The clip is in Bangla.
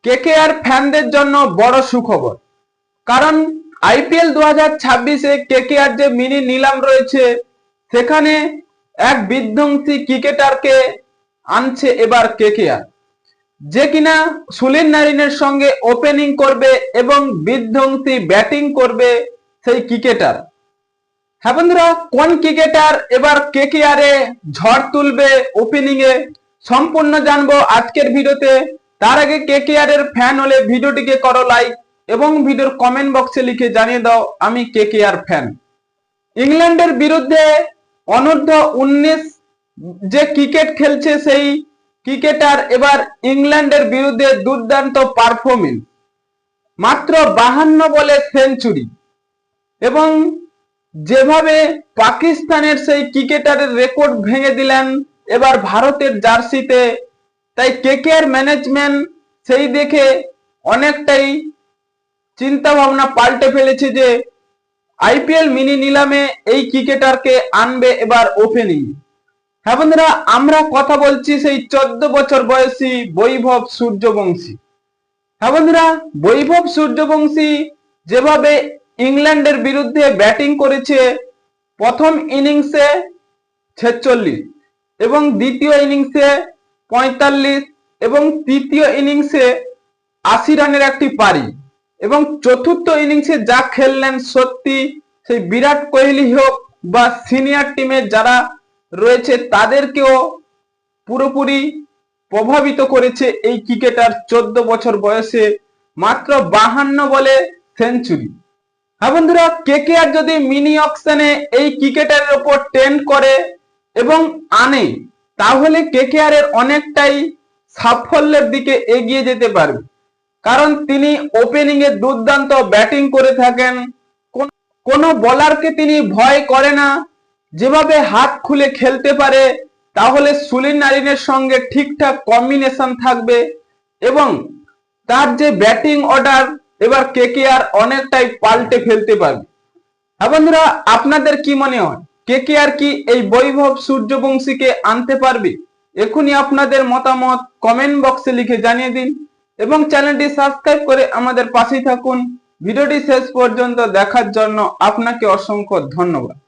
কেকেআর ফ্যানদের জন্য বড় সুখবর, কারণ আইপিএল 2026-এ কেকেআর যে মিনি নিলাম রয়েছে সেখানে এক বিধ্বংসী ক্রিকেটারকে আনছে এবার কেকেআর, যে কিনা সুনীল নারিনের সঙ্গে ওপেনিং করবে এবং বিধ্বংসী ব্যাটিং করবে সেই ক্রিকেটার। হ্যাঁ বন্ধুরা, কোন ক্রিকেটার এবার কেকেআর এ ঝড় তুলবে ওপেনিং এ সম্পূর্ণ জানবো আজকের ভিডিওতে। তার আগে কেকেআর এর ফ্যান হলে ভিডিওটিকে করো লাইক এবং ভিডিওর কমেন্ট বক্সে লিখে জানিয়ে দাও আমি কেকেআর ফ্যান। ইংল্যান্ডের বিরুদ্ধে অনূর্ধ্ব-19 যে ক্রিকেট খেলছে সেই ক্রিকেটার এবার ইংল্যান্ডের বিরুদ্ধে দুর্দান্ত পারফরমেন্স, মাত্র 52 বলে সেঞ্চুরি, এবং যেভাবে পাকিস্তানের সেই ক্রিকেটারের রেকর্ড ভেঙে দিলেন এবার ভারতের জার্সিতে, তাই কেকেআর ম্যানেজমেন্ট সেই দেখে অনেকটাই চিন্তা ভাবনা পাল্টে ফেলেছে যে আইপিএল মিনি নিলামে এই ক্রিকেটারকে আনবে এবার ওপেনিং। হ্যাঁ বন্ধুরা, আমরা কথা বলছি সেই 14 বছর বয়সী বৈভব সূর্যবংশী। হ্যাঁ বন্ধুরা, বৈভব সূর্যবংশী যেভাবে ইংল্যান্ডের বিরুদ্ধে ব্যাটিং করেছে, প্রথম ইনিংসে 46 এবং দ্বিতীয় ইনিংসে 45 এবং তৃতীয় ইনিংসে 80 রানের একটি পারি, এবং চতুর্থ ইনিংসে যা খেললেন সত্যি সেই বিরাট কোহলি হোক বা সিনিয়র টিমের যারা রয়েছে তাদেরকেও পুরোপুরি প্রভাবিত করেছে এই ক্রিকেটার 14 বছর বয়সে মাত্র 52 বলে সেঞ্চুরি। হ্যাঁ বন্ধুরা, কেকেআর যদি মিনি অকশনে এই ক্রিকেটারের উপর ট্রেন্ড করে এবং আনে, তাহলে কেকেআর এর অনেকটাই সাফল্যের দিকে এগিয়ে যেতে পারবে, কারণ তিনি ওপেনিং এ দুর্দান্ত ব্যাটিং করে থাকেন, কোনো বোলারকে তিনি ভয় করে না, যেভাবে হাত খুলে খেলতে পারে, তাহলে সুনীল নারিনের সঙ্গে ঠিকঠাক কম্বিনেশন থাকবে এবং তার যে ব্যাটিং অর্ডার এবার কেকেআর অনেকটাই পাল্টে ফেলতে পারবে। হ্যাঁ বন্ধুরা, আপনাদের কি মনে হয় কেকেআর কি এই বৈভব সূর্যবংশীকে আনতে পারবে? এখনই আপনাদের মতামত কমেন্ট বক্সে লিখে জানিয়ে দিন এবং চ্যানেলটি সাবস্ক্রাইব করে আমাদের পাশেই থাকুন। ভিডিওটি শেষ পর্যন্ত দেখার জন্য আপনাকে অসংখ্য ধন্যবাদ।